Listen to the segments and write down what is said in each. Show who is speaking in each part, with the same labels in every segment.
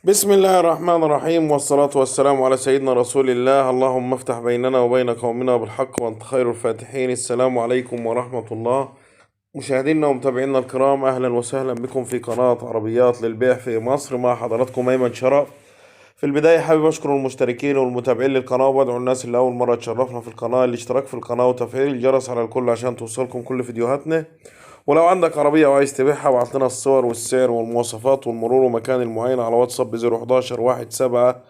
Speaker 1: بسم الله الرحمن الرحيم، والصلاة والسلام على سيدنا رسول الله. اللهم افتح بيننا وبين قومنا بالحق وأنت خير الفاتحين. السلام عليكم ورحمة الله. مشاهدينا ومتابعينا الكرام، أهلا وسهلا بكم في قناة عربيات للبيع في مصر. مع حضراتكم أيمن شرف. في البداية حابب أشكر المشتركين والمتابعين للقناة، وأدعو الناس اللي أول مرة تشرفنا في القناة الاشتراك في القناة وتفعيل الجرس على الكل عشان توصلكم كل فيديوهاتنا. ولو عندك عربية وعايز تبيعها، ابعت لنا الصور والسعر والمواصفات والمرور ومكان المعاينة على واتساب ب011 17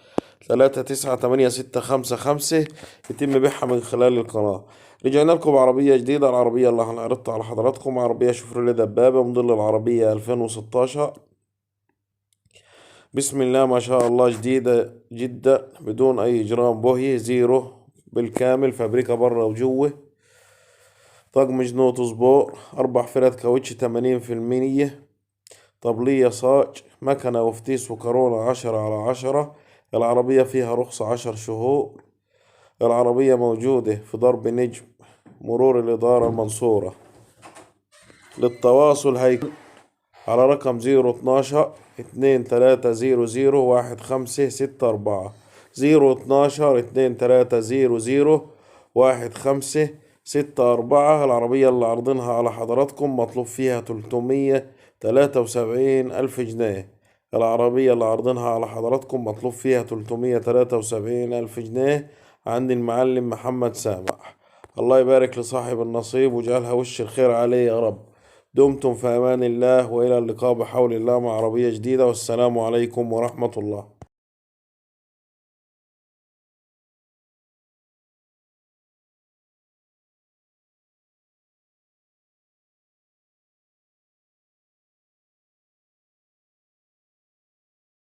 Speaker 1: 39 85 5. يتم بيعها من خلال القناة. رجعنا لكم بعربية جديدة. العربية اللي هنعرضها على حضراتكم عربية شيفروليه دبابة موديل العربية 2016. بسم الله ما شاء الله، جديدة جدا بدون أي إجرام بوهي، زيرو بالكامل، فابريكا برا وجوه. طقم جنوط سبور، 4 فرد كاوتش 80%، طبلية صاج، مكنة وفتيس وكورونا 10/10. العربية فيها رخصة 10 شهور. العربية موجودة في ضرب نجم، مرور الإدارة المنصورة. للتواصل هيكون على رقم 012 2300 1564، 012 2300 1564. العربية اللي عرضنها على حضراتكم مطلوب فيها 373 ألف جنيه. العربية اللي عرضنها على حضراتكم مطلوب فيها 373 ألف جنيه عند المعلم محمد سامح. الله يبارك لصاحب النصيب وجعلها وش الخير عليه يا رب. دمتم في أمان الله، وإلى اللقاء بحول الله مع عربية جديدة، والسلام عليكم ورحمة الله.